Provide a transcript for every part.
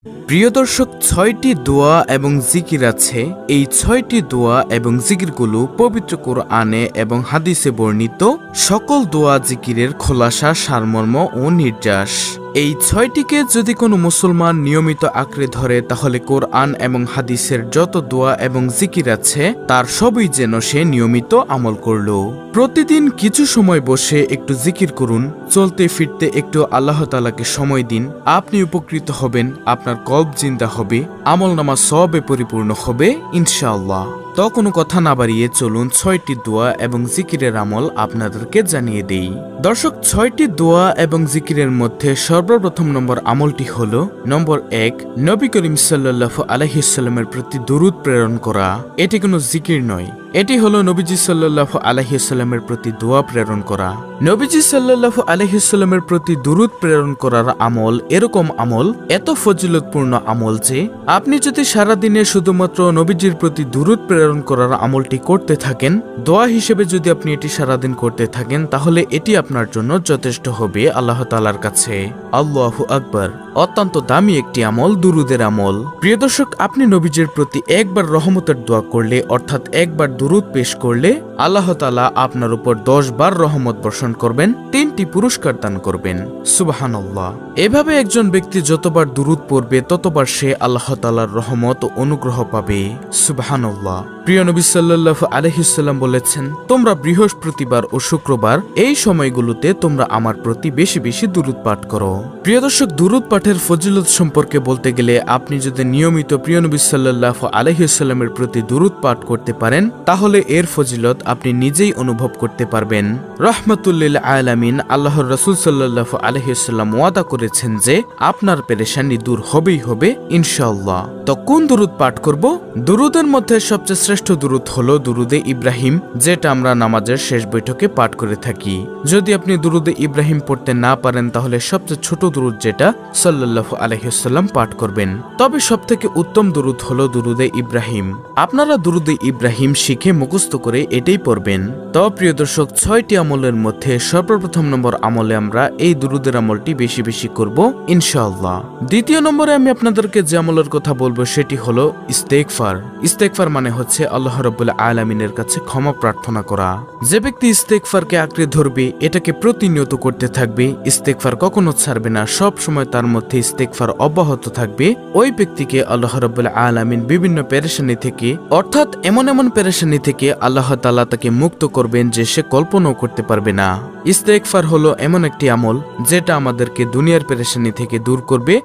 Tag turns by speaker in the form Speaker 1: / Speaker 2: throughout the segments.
Speaker 1: প্রিয় দর্শক, ৬টি দোয়া এবং জিকির আছে। এই ৬টি দোয়া এবং জিকিরগুলো পবিত্র কোরআনে এবং হাদিসে বর্ণিত সকল দোয়া জিকিরের খোলাসা, সারমর্ম ও নির্যাস। এই ৬টিকে যদি কোনো মুসলমান নিয়মিত আঁকড়ে ধরে, তাহলে কোরআন এবং হাদিসের যত দোয়া এবং জিকির আছে তার সবই যেন সে নিয়মিত আমল করল। প্রতিদিন কিছু সময় বসে একটু জিকির করুন, চলতে ফিরতে একটু আল্লাহ তাআলাকে সময় দিন। আপনি উপকৃত হবেন, আপনার কলব জিন্দা হবে, আমলনামা সওয়াবে পরিপূর্ণ হবে ইনশাআল্লাহ। তো কোনো কথা না বাড়িয়ে চলুন ৬টি দোয়া এবং জিকিরের আমল আপনাদেরকে জানিয়ে দেই। দর্শক, ৬টি দোয়া এবং জিকিরের মধ্যে সর্বপ্রথম নম্বর আমলটি হল নম্বর ১, নবী করিম সাল্লাল্লাহু আলাইহি ওয়াসাল্লামের প্রতি দুরূদ প্রেরণ করা। এটি কোনো জিকির নয়, এটি হলো নবীজি সাল্লাল্লাহু আলাইহি ওয়াসাল্লামের প্রতি দোয়া প্রেরণ করা। নবীজি সাল্লাল্লাহু আলাইহি ওয়াসাল্লামের প্রতি দুরূদ প্রেরণ করার আমল এরকম আমল, এত ফজিলতপূর্ণ আমল যে আপনি যদি সারাদিনে শুধুমাত্র নবীজির প্রতি দুরূদ প্রেরণ করার আমলটি করতে থাকেন, দোয়া হিসেবে যদি আপনি এটি সারাদিন করতে থাকেন, তাহলে এটি আপনার জন্য যথেষ্ট হবে আল্লাহ তাআলার কাছে। আল্লাহু আকবার। অত্যন্ত দামি একটি আমল দুরূদের আমল। প্রিয় দর্শক, আপনি নবীজির প্রতি একবার রহমতের দোয়া করলে, অর্থাৎ একবার দুরূদ পেশ করলে, আল্লাহ তাআলা আপনার উপর 10 বার রহমত বর্ষণ করবেন, 3টি পুরস্কার দান করবেন। সুবহানাল্লাহ। এভাবে একজন ব্যক্তি যতবার দুরূদ পড়বে ততবার সে আল্লাহ তাআলার রহমত ও অনুগ্রহ পাবে। সুবহানাল্লাহ। প্রিয় নবী সাল্লাল্লাহু আলাইহি ওয়াসাল্লাম বলেছেন, তোমরা বৃহস্পতিবার ও শুক্রবার এই সময়গুলোতে তোমরা আমার প্রতি বেশি বেশি দুরূদ পাঠ করো। প্রিয় দর্শক, দুরূদ পাঠের ফজিলত সম্পর্কে বলতে গেলে, আপনি যদি নিয়মিত প্রিয় নবী সাল্লাল্লাহু আলাইহি ওয়াসাল্লামের প্রতি দুরূদ পাঠ করতে পারেন, তাহলে এর ফজিলত আপনি নিজেই অনুভব করতে পারবেন। রাহমাতুল লিল আলামিন আল্লাহর রাসূল সাল্লাল্লাহু আলাইহি ওয়াসাল্লাম ওয়াদা করেছেন যে আপনার পেরেশানি দূর হবেই হবে ইনশাআল্লাহ। তো কোন দুরূদ পাঠ করব? দুরূদের মধ্যে সবচেয়ে শ্রেষ্ঠ দুরূদ হলো দুরূদে ইব্রাহিম, যেটা আমরা নামাজের শেষ বৈঠকে পাঠ করে থাকি। যদি আপনি দুরূদে ইব্রাহিম পড়তে না পারেন, তাহলে সবচেয়ে ছোট দুরূদ যেটা সাল্লাল্লাহু আলাইহি ওয়াসাল্লাম পাঠ করবেন। তবে সবথেকে উত্তম দুরূদ হলো দুরূদে ইব্রাহিম। আপনারা দুরূদে ইব্রাহিম শিখে মুখস্থ করে এটাই পড়বেন। তো প্রিয় দর্শক, 6টি আমলের মধ্যে সর্বপ্রথম নম্বর আমলে আমরা এই দুরূদের আমলটি বেশি বেশি করব ইনশাআল্লাহ। দ্বিতীয় নম্বরে আমি আপনাদেরকে যে আমলের কথা বলবো সেটি হলো ইস্তেগফার। ইস্তেগফার মানে হচ্ছে আল্লাহ রাব্বুল আলামিনের কাছে ক্ষমা প্রার্থনা করা। যে ব্যক্তি ইস্তেগফারকে আঁকড়ে ধরবে, এটাকে প্রতিনিয়ত করতে থাকবে, ইস্তেগফার কখনো ছাড়বে না, সব সময় তার মধ্যে ইস্তেগফার অব্যাহত থাকবে, ওই ব্যক্তিকে আল্লাহ রাব্বুল আলামিন বিভিন্ন পেরেশানি থেকে, অর্থাৎ এমন এমন পেরেশানি থেকে আল্লাহ তাআলা তাকে মুক্ত করবেন যে সে কল্পনাও করতে পারবে না। ইস্তেগফার হলো এমন একটি আমল যেটা আমাদেরকে দুনিয়ার পেরেশানি থেকে দূর করবে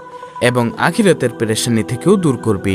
Speaker 1: এবং আখিরাতের পেরেশানি থেকেও দূর করবে।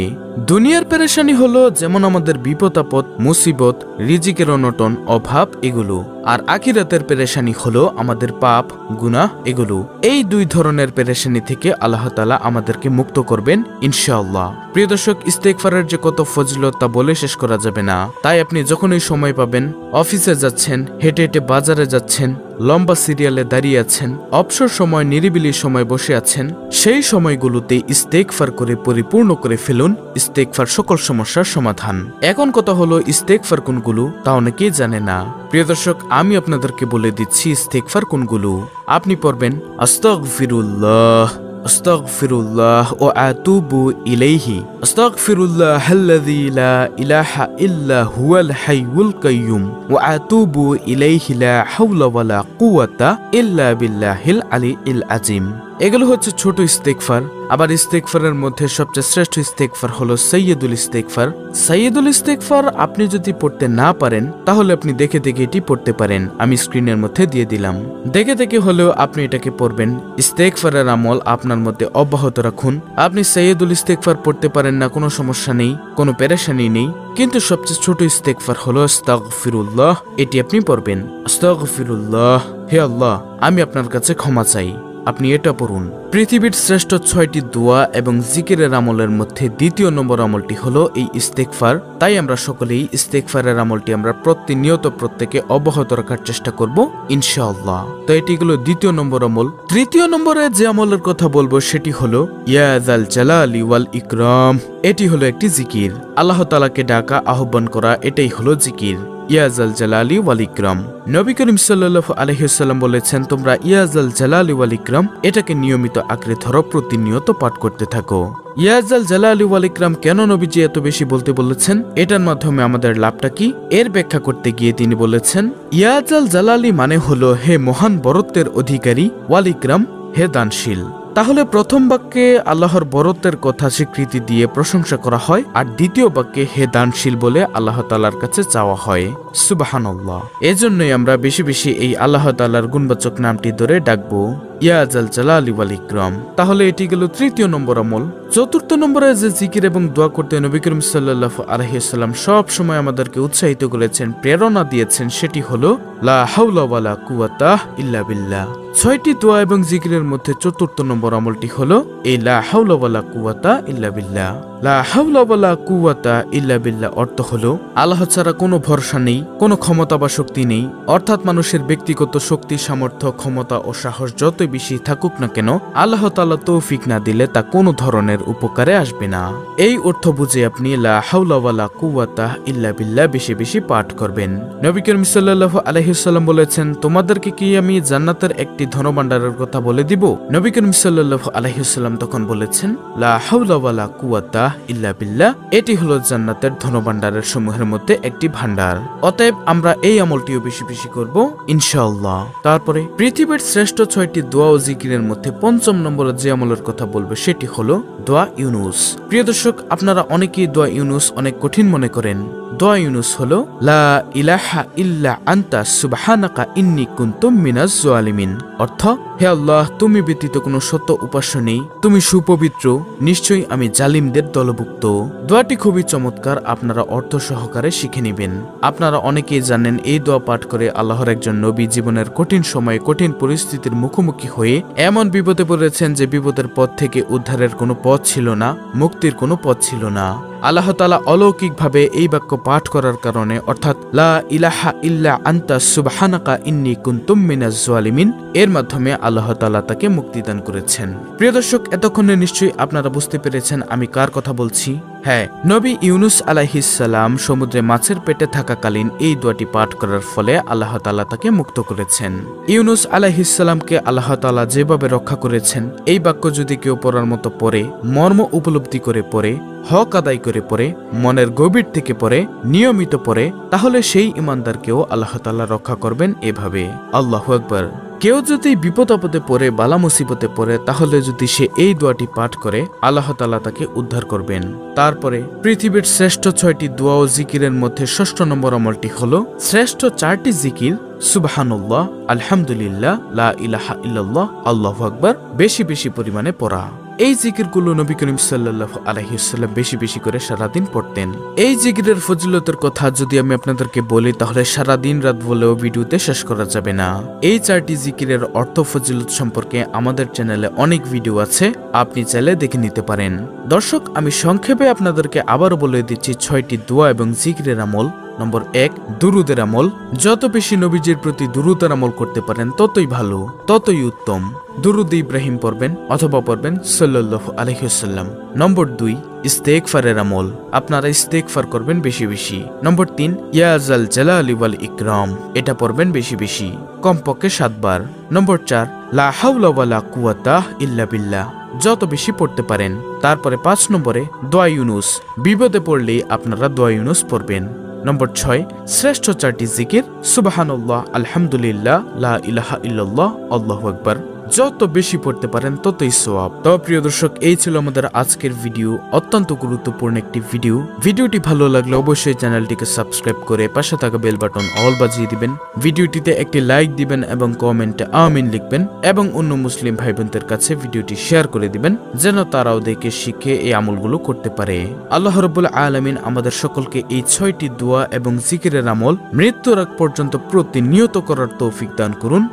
Speaker 1: দুনিয়ার পেরেশানি হলো যেমন আমাদের বিপদ আপদ, মুসিবত, রিজিকের অনটন, অভাব এগুলো, আর আখিরাতের পেরেশানি হলো আমাদের পাপ, গুনাহ এগুলো। এই দুই ধরনের পেরেশানি থেকে আল্লাহ তাআলা আমাদেরকে মুক্ত করবেন ইনশাআল্লাহ। প্রিয় দর্শক, ইস্তেগফারের যে কত ফজিলত তা বলে শেষ করা যাবে না। তাই আপনি যখনই সময় পাবেন, অফিসে যাচ্ছেন, হেঁটে হেঁটে বাজারে যাচ্ছেন, লম্বা সিরিয়ালে দাঁড়িয়ে আছেন, অবসর সময় নিরিবিলি সময় বসে আছেন, সেই সময়গুলোতে ইস্তেগফার করে পরিপূর্ণ করে ফেলুন। ইস্তেগফার সকল সমস্যার সমাধান। এখন কথা হলো ইস্তেগফার কোনগুলো তা অনেকেই জানে না। প্রিয় দর্শক, আমি আপনাদেরকে বলে দিচ্ছি ইস্তেগফার কোনগুলো। আপনি পড়বেন আস্তাগফিরুল্লাহ, আস্তাগফিরুল্লাহ ওয়া আতুবু ইলাইহি, আস্তাগফিরুল্লাহাল্লাযী লা ইলাহা ইল্লা হুয়াল হাইয়ুল কাইয়্যুম ওয়া আতুবু ইলাইহি লা হাওলা ওয়ালা কুওয়াতা ইল্লা বিল্লাহিল আলিয়্যিল আযীম। এগুলো হচ্ছে ছোট ইস্তেগফার। আবার ইস্তেগফারের মধ্যে সবচেয়ে শ্রেষ্ঠ ইস্তেগফার হলো সাইয়্যিদুল ইস্তেগফার। সাইয়্যিদুল ইস্তেগফার আপনি যদি পড়তে না পারেন, তাহলে আপনি দেখে দেখে এটি পড়তে পারেন। আমি স্ক্রিনের মধ্যে দিয়ে দিলাম, দেখে দেখে হলেও আপনি এটাকে পড়বেন। ইস্তেগফারের আমল আপনার মধ্যে অব্যাহত রাখুন। আপনি সাইয়্যিদুল ইস্তেগফার পড়তে পারেন না, কোনো সমস্যা নেই, কোনো পেরেশানি নেই, কিন্তু সবচেয়ে ছোট ইস্তেগফার হলো আস্তাগফিরুল্লাহ। এটি আপনি পড়বেন, আস্তাগফিরুল্লাহ, হে আল্লাহ আমি আপনার কাছে ক্ষমা চাই। আপনি এটা পড়ুন। পৃথিবীর শ্রেষ্ঠ 6টি দোয়া এবং জিকিরের আমলের মধ্যে দ্বিতীয় নম্বর আমলটি হলো এই ইস্তেগফার। তাই আমরা সকলেই ইস্তেগফারের আমলটি আমরা প্রতিনিয়ত প্রত্যেকে অব্যাহত রাখার চেষ্টা করব ইনশাআল্লাহ। তো এটি হলো দ্বিতীয় নম্বর আমল। তৃতীয় নম্বরে যে আমলের কথা বলবো সেটি হলো ইয়া যাল জালালি ওয়াল ইকরাম। এটি হলো একটি জিকির, আল্লাহ তাআলাকে ডাকা, আহ্বান করা, এটাই হলো জিকির। ইয়া যাল জালালি ওয়াল ইকরাম। নবী করিম সাল্লাল্লাহু আলাইহি ওয়াসাল্লাম বলেছেন, তোমরা ইয়া যাল জালালি ওয়াল ইকরাম এটাকে নিয়মিত আঁকড়ে ধরো, প্রতিনিয়ত পাঠ করতে থাকো। ইয়াজাল জালালি ওয়াল ইকরাম কেন নবীজি এত বেশি বলতে বলেছেন, এটার মাধ্যমে আমাদের লাভটা কি, এর ব্যাখ্যা করতে গিয়ে তিনি বলেছেন, ইয়াজাল জালালি মানে হলো হে মহান বরত্বের অধিকারী, ওয়াল ইকরাম হে দানশীল। তাহলে প্রথম বাক্যে আল্লাহর বরত্বের কথা স্বীকৃতি দিয়ে প্রশংসা করা হয়, আর দ্বিতীয় বাক্যে হে দানশীল বলে আল্লাহ তাআলার কাছে চাওয়া হয়। সুবহানাল্লাহ। এজন্যই আমরা বেশি বেশি এই আল্লাহ তাআলার গুণবাচক নামটি ধরে ডাকবো, ইয়াজাল জালালি ওয়াল ইকরাম। তাহলে এটি গেল তৃতীয় নম্বর আমল। চতুর্থ নম্বরে যে জিকির এবং দোয়া করতে নবী করিম সাল্লাল্লাহু আলাইহি ওয়াসাল্লাম সব সময় আমাদেরকে উৎসাহিত করেছেন, প্রেরণা দিয়েছেন, সেটি হলো লা হাওলা ওয়ালা কুওয়াতা ইল্লা বিল্লাহ। 6টি দোয়া এবং জিকিরের মধ্যে চতুর্থ নম্বর আমলটি হলো এই লা হাওলা ওয়ালা কুওয়াতা ইল্লা বিল্লাহ। লা হাওলা ওয়ালা কুওয়াতা ইল্লা বিল্লাহ অর্থ হলো আল্লাহ ছাড়া কোনো ভরসা নেই, কোনো ক্ষমতা বা শক্তি নেই। অর্থাৎ মানুষের ব্যক্তিগত শক্তি, সামর্থ্য, ক্ষমতা ও সাহস যতই বেশি থাকুক না কেন, আল্লাহ তাআলা তৌফিক না দিলে তা কোনো ধরনের উপকারে আসবে না। এই অর্থ বুঝে আপনি লা হাওলা ওয়ালা কুওয়াতা ইল্লা বিল্লাহ বেশি বেশি পাঠ করবেন। নবী করিম সাল্লাল্লাহু আলাইহি ওয়াসাল্লাম বলেছেন, তোমাদেরকে কি আমি জান্নাতের একটি ধনভাণ্ডারের কথা বলে দিব? নবী করিম সাল্লাল্লাহু আলাইহি ওয়াসাল্লাম তখন বলেছেন, লা হাওলা ওয়ালা কুওয়াতা ইল্লা বিল্লাহ, এটি হলো জান্নাতের ধনভাণ্ডারের সমূহের মধ্যে একটি ভান্ডার। অতএব আমরা এই আমলটিও বেশি বেশি করব ইনশাআল্লাহ। তারপরে পৃথিবীর শ্রেষ্ঠ 6টি দোয়া ও জিকিরের মধ্যে পঞ্চম নম্বরে যে আমলের কথা বলবো সেটি হলো দোয়া ইউনুস। প্রিয় দর্শক, আপনারা অনেকেই দোয়া ইউনুস অনেক কঠিন মনে করেন। দোয়া ইউনুস হলো লা ইলাহা ইল্লা আনতা সুবহানাকা ইন্নী কুনতু মিনাজ জালিমিন। অর্থ, হে আল্লাহ, তুমি ব্যতীত কোনো সত্য উপাস্য নেই, তুমি সুপবিত্র, নিশ্চয়ই আমি জালিমদের দলভুক্ত। দোয়াটি খুবই চমৎকার, আপনারা অর্থ সহকারে শিখে নেবেন। আপনারা অনেকেই জানেন এই দোয়া পাঠ করে আল্লাহর একজন নবী জীবনের কঠিন সময়ে কঠিন পরিস্থিতির মুখোমুখি হয়ে এমন বিপদে পড়েছেন যে বিপদের পথ থেকে উদ্ধারের কোনো পথ ছিল না, মুক্তির কোনো পথ ছিল না। আল্লাহ তাআলা অলৌকিকভাবে এই বাক্য পাঠ করার কারণে, অর্থাৎ লা ইলাহা ইল্লা আনতা সুবহানাকা ইন্নী কুনতু মিনাজ জালিমিন, এর মাধ্যমে আল্লাহ তাআলা তাকে মুক্তিদান করেছেন। প্রিয় দর্শক, এতক্ষণে নিশ্চয়ই আপনারা বুঝতে পেরেছেন আমি কার কথা বলছি। হ্যাঁ, নবী ইউনুস আলাইহিস সালাম সমুদ্রে মাছের পেটে থাকাকালীন এই দোয়াটি পাঠ করার ফলে আল্লাহ তাআলা তাকে মুক্ত করেছেন। ইউনুস আলাইহিস সালামকে আল্লাহ তাআলা যেভাবে রক্ষা করেছেন, এই বাক্য যদি কেউ পড়ার মতো পড়ে, মর্ম উপলব্ধি করে পড়ে, হক আদায় করে পড়ে, মনের গভীর থেকে পড়ে, নিয়মিত পড়ে, তাহলে সেই ইমানদারকেও আল্লাহ তাআলা রক্ষা করবেন এভাবে। আল্লাহু আকবার। কেউ যদি বিপদ আপদে পড়ে, বালা মুসিবতে পড়ে, তাহলে যদি সে এই দোয়াটি পাঠ করে, আল্লাহ তাআলা তাকে উদ্ধার করবেন। তারপরে পৃথিবীর শ্রেষ্ঠ 6টি দোয়া ও জিকিরের মধ্যে 6ষ্ঠ নম্বর আমলটি হলো শ্রেষ্ঠ 4টি জিকির সুবহানাল্লাহ, আলহামদুলিল্লাহ, লা ইলাহা ইল্লাল্লাহ, আল্লাহু আকবার বেশি বেশি পরিমাণে পড়া। এই জিকিরগুলো নবী করিম সাল্লাল্লাহু আলাইহি ওয়াসাল্লাম বেশি বেশি করে সারাদিন পড়তেন। এই জিকিরের ফজিলতের কথা যদি আমি আপনাদেরকে বলি, তাহলে সারাদিন রাত বলেও ভিডিওতে শেষ করা যাবে না। এই 4টি জিকিরের অর্থ ফজিলত সম্পর্কে আমাদের চ্যানেলে অনেক ভিডিও আছে, আপনি চাইলে দেখে নিতে পারেন। দর্শক, আমি সংক্ষেপে আপনাদেরকে আবারও বলে দিচ্ছি 6টি দোয়া এবং জিকিরের আমল। নম্বর 1, দুরুদের আমল। যত বেশি নবীজির প্রতি দুরুদের আমল করতে পারেন ততই ভালো, ততই উত্তম। দুরুদ ইব্রাহিম পড়বেন অথবা পড়বেন সাল্লাল্লাহু আলাইহি ওয়াসাল্লাম। নম্বর 2, ইস্তেগফারের আমল। আপনারা ইস্তেগফার করবেন বেশি বেশি। নম্বর 3, ইয়াজাল জালালি ওয়াল ইকরাম। এটা পড়বেন বেশি বেশি, কমপক্ষে 7 বার। নম্বর 4, লা হাওলা ওয়ালা কুওয়াতা ইল্লা বিল্লাহ। যত বেশি পড়তে পারেন। তারপরে 5 নম্বরে দোয়া ইউনুস। বিপদে পড়লে আপনারা দোয়া ইউনুস পড়বেন। নম্বর 6, শ্রেষ্ঠ 4টি জিকির সুবহানাল্লাহ, আলহামদুলিল্লাহ, লা ইলাহা ইল্লাল্লাহ, আল্লাহু আকবার। যত বেশি পড়তে পারেন ততই সওয়াব। তো প্রিয় দর্শক, এই ছিল আমাদের আজকের ভিডিও, অত্যন্ত গুরুত্বপূর্ণ একটি ভিডিও। ভিডিওটি ভালো লাগলে অবশ্যই চ্যানেলটিকে সাবস্ক্রাইব করে পাশে থাকা বেল বাটন অল বাজিয়ে দিবেন। ভিডিওটিতে একটি লাইক দিবেন এবং কমেন্টে আমিন লিখবেন এবং অন্য মুসলিম ভাই বোনদের কাছে ভিডিওটি শেয়ার করে দিবেন, যেন তারাও দেখে শিখে এই আমলগুলো করতে পারে। আল্লাহ রাব্বুল আলামিন আমাদের সকলকে এই 6টি দোয়া এবং জিকিরের আমল মৃত্যুর আগ পর্যন্ত প্রতিনিয়ত করার তৌফিক দান করুন।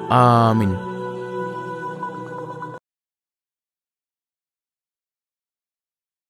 Speaker 1: আমিন।